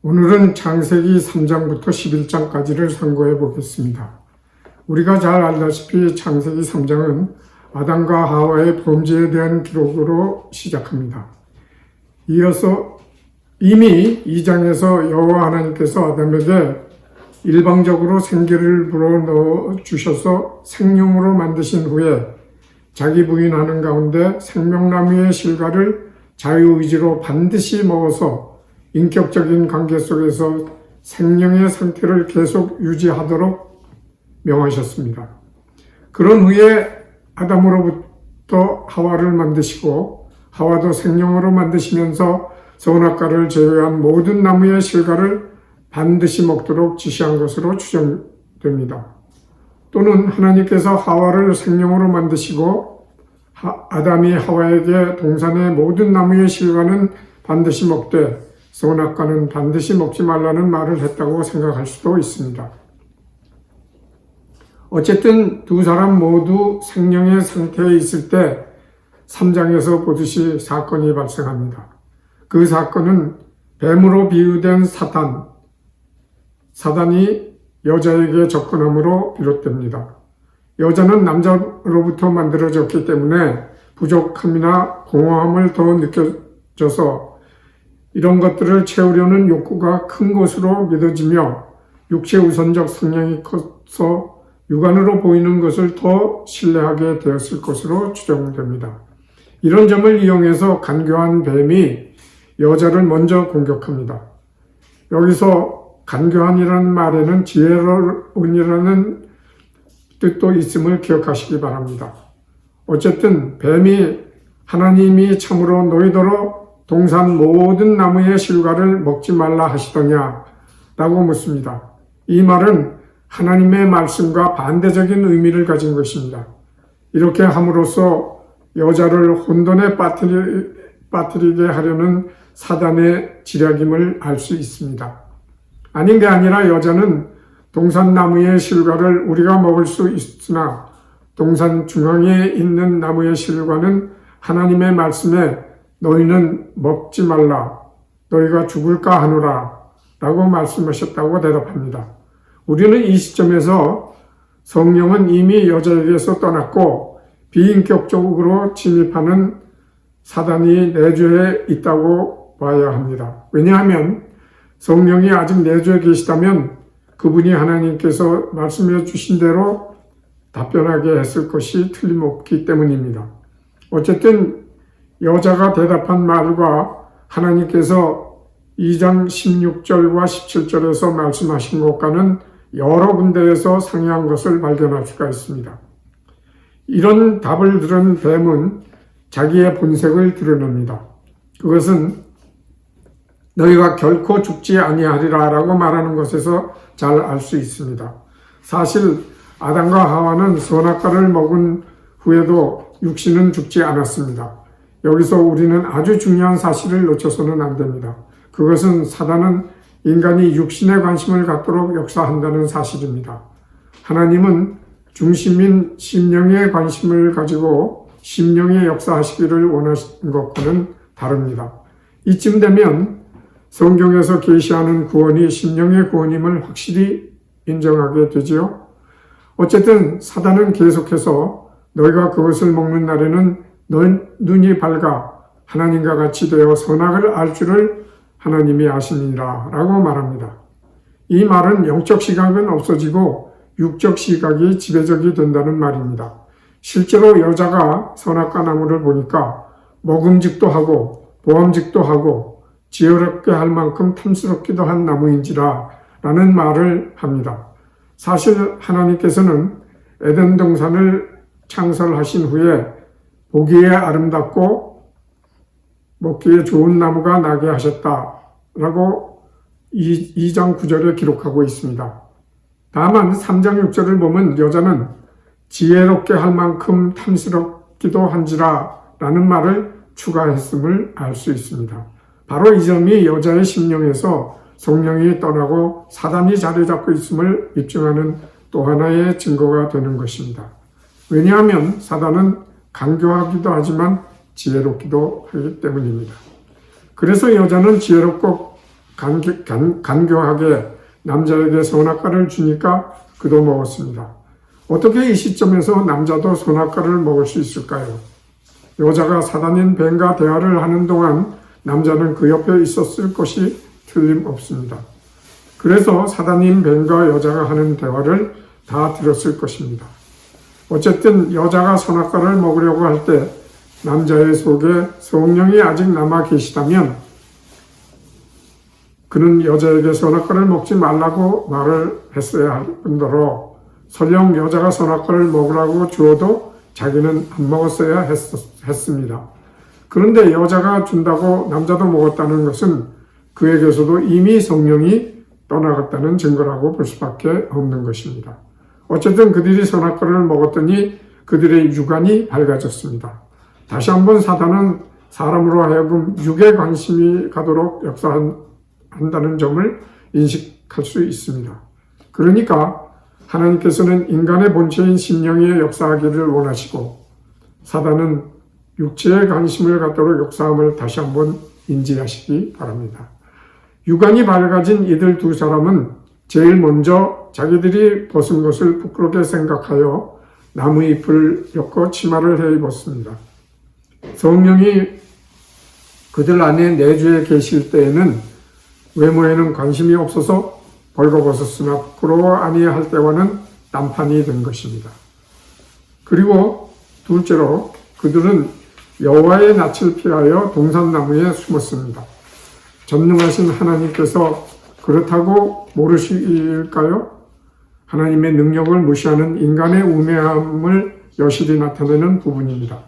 오늘은 창세기 3장부터 11장까지를 상고해 보겠습니다. 우리가 잘 알다시피 창세기 3장은 아담과 하와의 범죄에 대한 기록으로 시작합니다. 이어서 이미 2장에서 여호와 하나님께서 아담에게 일방적으로 생기를 불어넣어 주셔서 생명으로 만드신 후에 자기 부인하는 가운데 생명나무의 실과를 자유의지로 반드시 먹어서 인격적인 관계 속에서 생명의 상태를 계속 유지하도록 명하셨습니다. 그런 후에 아담으로부터 하와를 만드시고 하와도 생명으로 만드시면서 선악과를 제외한 모든 나무의 실과를 반드시 먹도록 지시한 것으로 추정됩니다. 또는 하나님께서 하와를 생명으로 만드시고 아담이 하와에게 동산의 모든 나무의 실과는 반드시 먹되 선악과는 반드시 먹지 말라는 말을 했다고 생각할 수도 있습니다. 어쨌든 두 사람 모두 생명의 상태에 있을 때 3장에서 보듯이 사건이 발생합니다. 그 사건은 뱀으로 비유된 사단이 여자에게 접근함으로 비롯됩니다. 여자는 남자로부터 만들어졌기 때문에 부족함이나 공허함을 더 느껴져서 이런 것들을 채우려는 욕구가 큰 것으로 믿어지며 육체 우선적 성향이 커서 육안으로 보이는 것을 더 신뢰하게 되었을 것으로 추정됩니다. 이런 점을 이용해서 간교한 뱀이 여자를 먼저 공격합니다. 여기서 간교한이라는 말에는 지혜로운이라는 뜻도 있음을 기억하시기 바랍니다. 어쨌든 뱀이 하나님이 참으로 너희더러 동산 모든 나무의 실과를 먹지 말라 하시더냐 라고 묻습니다. 이 말은 하나님의 말씀과 반대적인 의미를 가진 것입니다. 이렇게 함으로써 여자를 혼돈에 빠뜨리게 하려는 사단의 지략임을 알 수 있습니다. 아닌 게 아니라 여자는 동산 나무의 실과를 우리가 먹을 수 있으나 동산 중앙에 있는 나무의 실과는 하나님의 말씀에 너희는 먹지 말라, 너희가 죽을까 하노라 라고 말씀하셨다고 대답합니다. 우리는 이 시점에서 성령은 이미 여자에게서 떠났고 비인격적으로 침입하는 사단이 내주에 있다고 봐야 합니다. 왜냐하면 성령이 아직 내주에 계시다면 그분이 하나님께서 말씀해 주신 대로 답변하게 했을 것이 틀림없기 때문입니다. 어쨌든 여자가 대답한 말과 하나님께서 2장 16절과 17절에서 말씀하신 것과는 여러 군데에서 상이한 것을 발견할 수가 있습니다. 이런 답을 들은 뱀은 자기의 본색을 드러냅니다. 그것은 너희가 결코 죽지 아니하리라 라고 말하는 것에서 잘 알 수 있습니다. 사실 아담과 하와는 선악과를 먹은 후에도 육신은 죽지 않았습니다. 여기서 우리는 아주 중요한 사실을 놓쳐서는 안 됩니다. 그것은 사단은 인간이 육신에 관심을 갖도록 역사한다는 사실입니다. 하나님은 중심인 심령에 관심을 가지고 심령에 역사하시기를 원하시는 것과는 다릅니다. 이쯤 되면 성경에서 계시하는 구원이 심령의 구원임을 확실히 인정하게 되지요. 어쨌든 사단은 계속해서 너희가 그것을 먹는 날에는 눈이 밝아 하나님과 같이 되어 선악을 알 줄을 하나님이 아시니라 라고 말합니다. 이 말은 영적 시각은 없어지고 육적 시각이 지배적이 된다는 말입니다. 실제로 여자가 선악과 나무를 보니까 먹음직도 하고 보암직도 하고 지혜롭게 할 만큼 탐스럽기도 한 나무인지라 라는 말을 합니다. 사실 하나님께서는 에덴 동산을 창설하신 후에 보기에 아름답고 먹기에 좋은 나무가 나게 하셨다라고 2장 9절에 기록하고 있습니다. 다만 3장 6절을 보면 여자는 지혜롭게 할 만큼 탐스럽기도 한지라 라는 말을 추가했음을 알 수 있습니다. 바로 이 점이 여자의 심령에서 성령이 떠나고 사단이 자리 잡고 있음을 입증하는 또 하나의 증거가 되는 것입니다. 왜냐하면 사단은 간교하기도 하지만 지혜롭기도 하기 때문입니다. 그래서 여자는 지혜롭고 간교하게 남자에게 선악과를 주니까 그도 먹었습니다. 어떻게 이 시점에서 남자도 선악과를 먹을 수 있을까요? 여자가 사단인 뱀과 대화를 하는 동안 남자는 그 옆에 있었을 것이 틀림없습니다. 그래서 사단인 뱀과 여자가 하는 대화를 다 들었을 것입니다. 어쨌든 여자가 선악과를 먹으려고 할 때 남자의 속에 성령이 아직 남아 계시다면 그는 여자에게 선악과를 먹지 말라고 말을 했어야 할 뿐더러 설령 여자가 선악과를 먹으라고 주어도 자기는 안 먹었어야 했습니다. 그런데 여자가 준다고 남자도 먹었다는 것은 그에게서도 이미 성령이 떠나갔다는 증거라고 볼 수밖에 없는 것입니다. 어쨌든 그들이 선악과를 먹었더니 그들의 육안이 밝아졌습니다. 다시 한번 사단은 사람으로 하여금 육에 관심이 가도록 역사한다는 점을 인식할 수 있습니다. 그러니까 하나님께서는 인간의 본체인 심령에 역사하기를 원하시고 사단은 육체에 관심을 갖도록 역사함을 다시 한번 인지하시기 바랍니다. 육안이 밝아진 이들 두 사람은 제일 먼저 자기들이 벗은 것을 부끄럽게 생각하여 나무잎을 엮어 치마를 해 입었습니다. 성령이 그들 안에 내주에 계실 때에는 외모에는 관심이 없어서 벌거벗었으나 부끄러워 아니할 때와는 딴판이 된 것입니다. 그리고 둘째로 그들은 여호와의 낯을 피하여 동산나무에 숨었습니다. 전능하신 하나님께서 그렇다고 모르실까요? 하나님의 능력을 무시하는 인간의 우매함을 여실히 나타내는 부분입니다.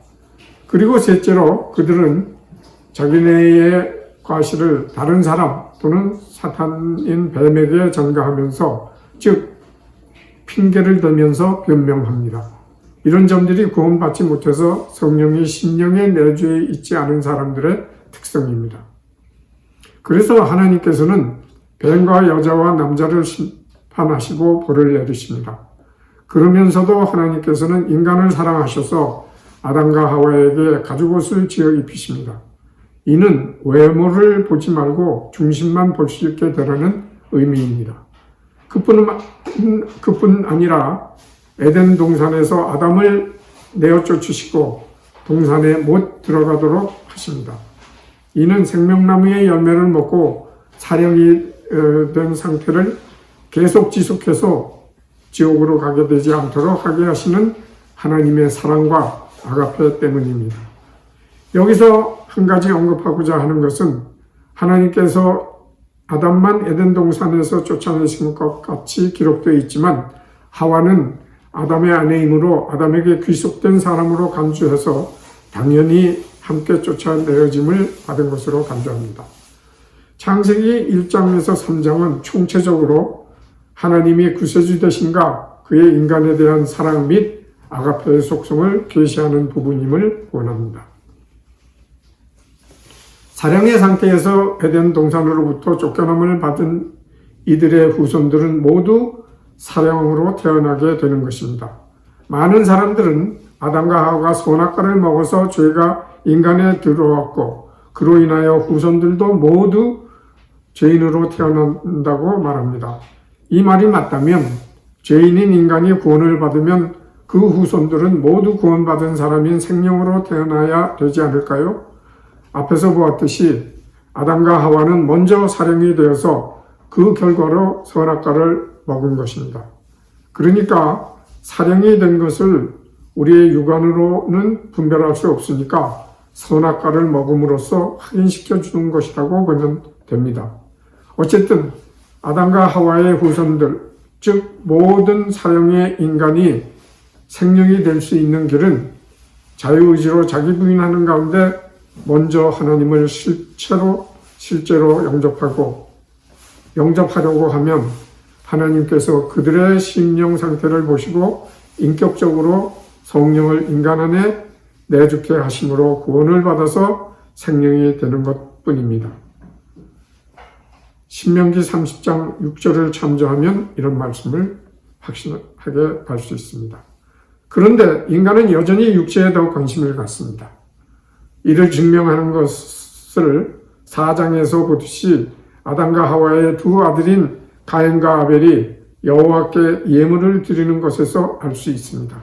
그리고 셋째로 그들은 자기네의 과실을 다른 사람 또는 사탄인 뱀에게 전가하면서 즉 핑계를 대면서 변명합니다. 이런 점들이 구원받지 못해서 성령이 심령의 내주에 있지 않은 사람들의 특성입니다. 그래서 하나님께서는 뱀과 여자와 남자를 심판하시고 벌을 내리십니다. 그러면서도 하나님께서는 인간을 사랑하셔서 아담과 하와에게 가죽옷을 지어 입히십니다. 이는 외모를 보지 말고 중심만 볼 수 있게 되라는 의미입니다. 그뿐 아니라 에덴 동산에서 아담을 내어 쫓으시고 동산에 못 들어가도록 하십니다. 이는 생명나무의 열매를 먹고 사령이 된 상태를 계속 지속해서 지옥으로 가게 되지 않도록 하게 하시는 하나님의 사랑과 아가페 때문입니다. 여기서 한 가지 언급하고자 하는 것은 하나님께서 아담만 에덴 동산에서 쫓아내신 것 같이 기록되어 있지만 하와는 아담의 아내이므로 아담에게 귀속된 사람으로 간주해서 당연히 함께 쫓아내어짐을 받은 것으로 간주합니다. 창세기 1장에서 3장은 총체적으로 하나님이 구세주 되신가 그의 인간에 대한 사랑 및 아가페의 속성을 계시하는 부분임을 원합니다. 사령의 상태에서 에덴 동산으로부터 쫓겨남을 받은 이들의 후손들은 모두 사령으로 태어나게 되는 것입니다. 많은 사람들은 아담과 하와가 선악과를 먹어서 죄가 인간에 들어왔고 그로 인하여 후손들도 모두 죄인으로 태어난다고 말합니다. 이 말이 맞다면 죄인인 인간이 구원을 받으면 그 후손들은 모두 구원받은 사람인 생명으로 태어나야 되지 않을까요? 앞에서 보았듯이 아담과 하와는 먼저 사령이 되어서 그 결과로 선악과를 먹은 것입니다. 그러니까 사령이 된 것을 우리의 육안으로는 분별할 수 없으니까 선악과를 먹음으로써 확인시켜 주는 것이라고 보면 됩니다. 어쨌든 아담과 하와의 후손들, 즉 모든 사령의 인간이 생명이 될 수 있는 길은 자유의지로 자기 부인하는 가운데 먼저 하나님을 실제로 영접하려고 하면 하나님께서 그들의 심령 상태를 보시고 인격적으로 성령을 인간 안에 내주게 하심으로 구원을 받아서 생명이 되는 것뿐입니다. 신명기 30장 6절을 참조하면 이런 말씀을 확신하게 할 수 있습니다. 그런데 인간은 여전히 육체에 더 관심을 갖습니다. 이를 증명하는 것을 4장에서 보듯이 아담과 하와의 두 아들인 가인과 아벨이 여호와께 예물을 드리는 것에서 알 수 있습니다.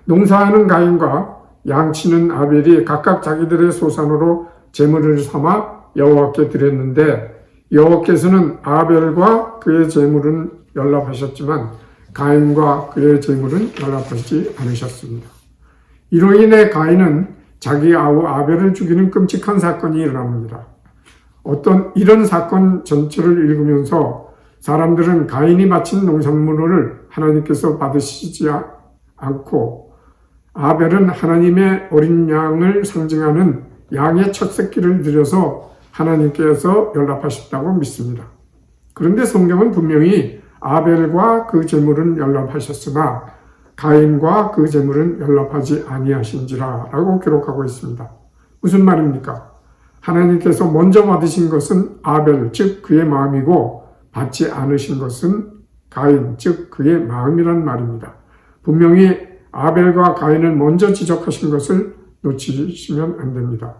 농사하는 가인과 양치는 아벨이 각각 자기들의 소산으로 제물을 삼아 여호와께 드렸는데 여호와께서는 아벨과 그의 제물은 연락하셨지만 가인과 그의 제물은 연락하지 않으셨습니다. 이로 인해 가인은 자기 아우 아벨을 죽이는 끔찍한 사건이 일어납니다. 이런 사건 전체를 읽으면서 사람들은 가인이 바친 농산물을 하나님께서 받으시지 않고 아벨은 하나님의 어린 양을 상징하는 양의 첫 새끼를 드려서 하나님께서 연락하셨다고 믿습니다. 그런데 성경은 분명히 아벨과 그 제물은 연락하셨으나 가인과 그 제물은 연락하지 아니하신지라 라고 기록하고 있습니다. 무슨 말입니까? 하나님께서 먼저 받으신 것은 아벨, 즉 그의 마음이고 받지 않으신 것은 가인, 즉 그의 마음이란 말입니다. 분명히 아벨과 가인을 먼저 지적하신 것을 놓치시면 안 됩니다.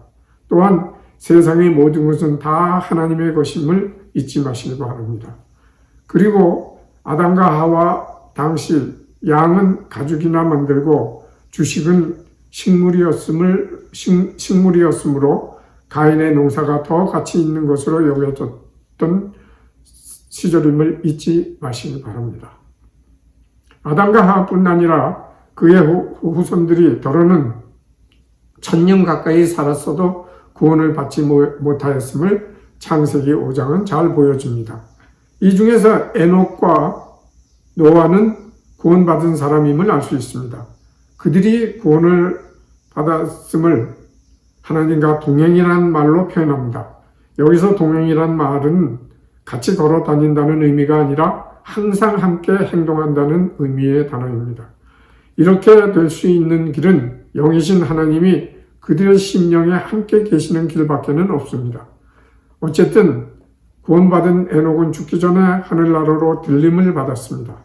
또한 세상의 모든 것은 다 하나님의 것임을 잊지 마시기 바랍니다. 그리고 아담과 하와 당시 양은 가죽이나 만들고 주식은 식물이었으므로 가인의 농사가 더 가치 있는 것으로 여겨졌던 시절임을 잊지 마시기 바랍니다. 아담과 하와뿐 아니라 그의 후손들이 더러는 1000년 가까이 살았어도 구원을 받지 못하였음을 창세기 5장은 잘 보여줍니다. 이 중에서 에녹과 노아는 구원받은 사람임을 알 수 있습니다. 그들이 구원을 받았음을 하나님과 동행이라는 말로 표현합니다. 여기서 동행이란 말은 같이 걸어 다닌다는 의미가 아니라 항상 함께 행동한다는 의미의 단어입니다. 이렇게 될 수 있는 길은 영이신 하나님이 그들의 심령에 함께 계시는 길밖에는 없습니다. 어쨌든 구원받은 에녹은 죽기 전에 하늘나라로 들림을 받았습니다.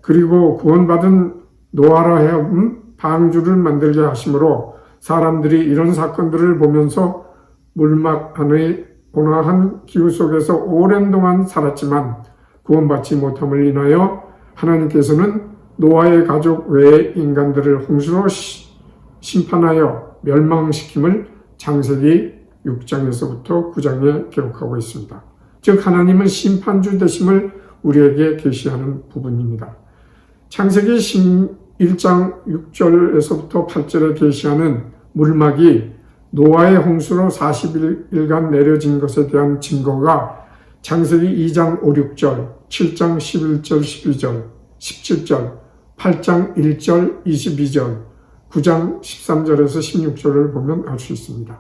그리고 구원받은 노아라 하여금 방주를 만들게 하심으로 사람들이 이런 사건들을 보면서 물막 안의 온화한 기후 속에서 오랜 동안 살았지만 구원받지 못함을 인하여 하나님께서는 노아의 가족 외의 인간들을 홍수로 심판하여 멸망시킴을 창세기 6장에서부터 9장에 기록하고 있습니다. 즉 하나님은 심판주 되심을 우리에게 계시하는 부분입니다. 창세기 1장 6절에서부터 8절에 계시하는 물막이 노아의 홍수로 40일간 내려진 것에 대한 증거가 창세기 2장 5, 6절, 7장 11절, 12절, 17절, 8장 1절, 22절, 9장 13절에서 16절을 보면 알 수 있습니다.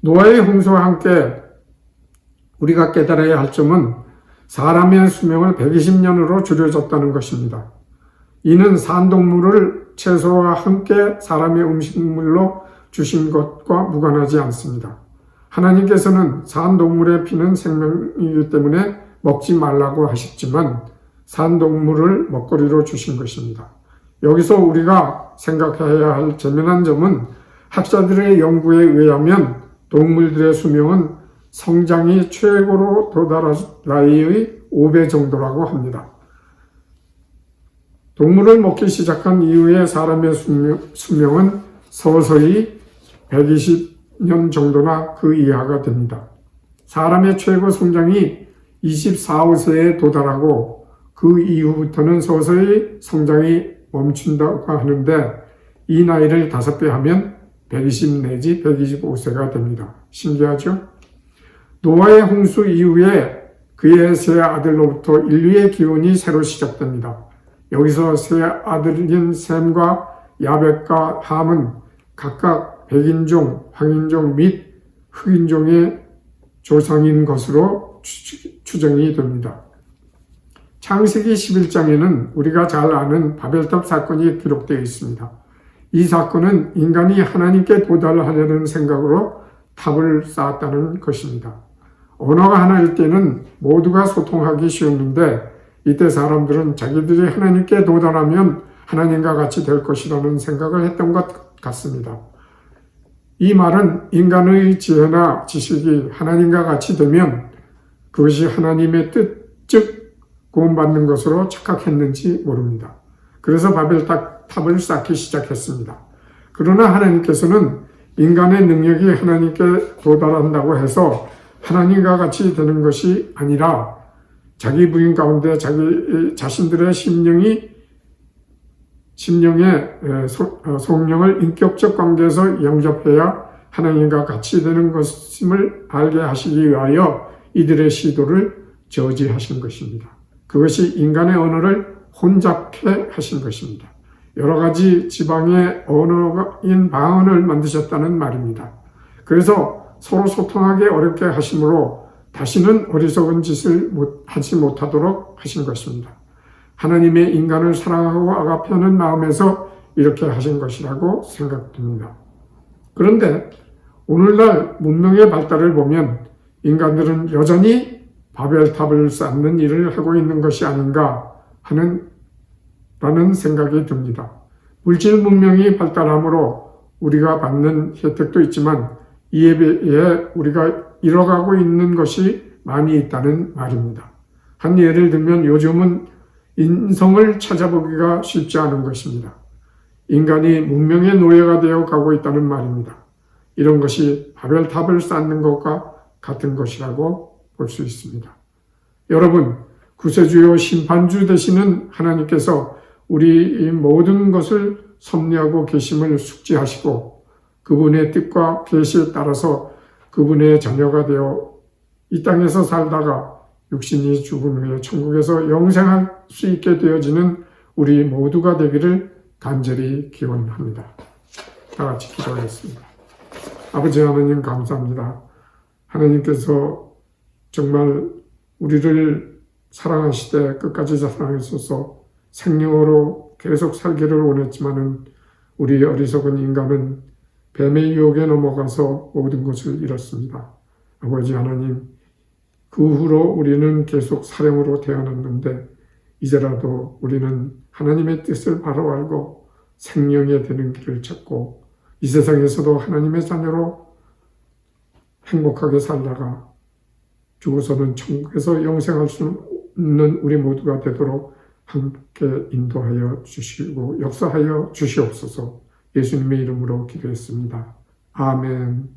노아의 홍수와 함께 우리가 깨달아야 할 점은 사람의 수명을 120년으로 줄여졌다는 것입니다. 이는 산동물을 채소와 함께 사람의 음식물로 주신 것과 무관하지 않습니다. 하나님께서는 산동물의 피는 생명이기 때문에 먹지 말라고 하셨지만 산동물을 먹거리로 주신 것입니다. 여기서 우리가 생각해야 할 재미난 점은 학자들의 연구에 의하면 동물들의 수명은 성장이 최고로 도달할 나이의 5배 정도라고 합니다. 동물을 먹기 시작한 이후에 사람의 수명은 서서히 120년 정도나 그 이하가 됩니다. 사람의 최고 성장이 24, 5세에 도달하고 그 이후부터는 서서히 성장이 멈춘다고 하는데 이 나이를 5배 하면 120 내지 125세가 됩니다. 신기하죠? 노아의 홍수 이후에 그의 세 아들로부터 인류의 기원이 새로 시작됩니다. 여기서 세 아들인 셈과 야벳과 함은 각각 백인종, 황인종 및 흑인종의 조상인 것으로 추정이 됩니다. 창세기 11장에는 우리가 잘 아는 바벨탑 사건이 기록되어 있습니다. 이 사건은 인간이 하나님께 도달하려는 생각으로 탑을 쌓았다는 것입니다. 언어가 하나일 때는 모두가 소통하기 쉬웠는데 이때 사람들은 자기들이 하나님께 도달하면 하나님과 같이 될 것이라는 생각을 했던 것 같습니다. 이 말은 인간의 지혜나 지식이 하나님과 같이 되면 그것이 하나님의 뜻, 즉 구원받는 것으로 착각했는지 모릅니다. 그래서 바벨탑을 쌓기 시작했습니다. 그러나 하나님께서는 인간의 능력이 하나님께 도달한다고 해서 하나님과 같이 되는 것이 아니라 자기 부인 가운데 자기 자신들의 심령의 성령을 인격적 관계에서 영접해야 하나님과 같이 되는 것임을 알게 하시기 위하여 이들의 시도를 저지하신 것입니다. 그것이 인간의 언어를 혼잡케 하신 것입니다. 여러 가지 지방의 언어인 방언을 만드셨다는 말입니다. 그래서 서로 소통하기 어렵게 하심으로 다시는 어리석은 짓을 하지 못하도록 하신 것입니다. 하나님의 인간을 사랑하고 아갑하는 마음에서 이렇게 하신 것이라고 생각됩니다. 그런데 오늘날 문명의 발달을 보면 인간들은 여전히 바벨탑을 쌓는 일을 하고 있는 것이 아닌가 라는 생각이 듭니다. 물질 문명이 발달함으로 우리가 받는 혜택도 있지만 이에 비해 우리가 잃어가고 있는 것이 많이 있다는 말입니다. 한 예를 들면 요즘은 인성을 찾아보기가 쉽지 않은 것입니다. 인간이 문명의 노예가 되어 가고 있다는 말입니다. 이런 것이 바벨탑을 쌓는 것과 같은 것이라고 볼 수 있습니다. 여러분, 구세주요 심판주 되시는 하나님께서 우리 모든 것을 섭리하고 계심을 숙지하시고 그분의 뜻과 계시에 따라서 그분의 자녀가 되어 이 땅에서 살다가 육신이 죽은 후에 천국에서 영생할 수 있게 되어지는 우리 모두가 되기를 간절히 기원합니다. 다 같이 기도하겠습니다. 아버지 하나님 감사합니다. 하나님께서 정말 우리를 사랑하시되 끝까지 사랑하셔서 생명으로 계속 살기를 원했지만은 우리 어리석은 인간은 뱀의 유혹에 넘어가서 모든 것을 잃었습니다. 아버지 하나님, 그 후로 우리는 계속 사령으로 태어났는데 이제라도 우리는 하나님의 뜻을 바로 알고 생명에 되는 길을 찾고 이 세상에서도 하나님의 자녀로 행복하게 살다가 죽어서는 천국에서 영생할 수 있는 우리 모두가 되도록 함께 인도하여 주시고 역사하여 주시옵소서. 예수님의 이름으로 기도했습니다. 아멘.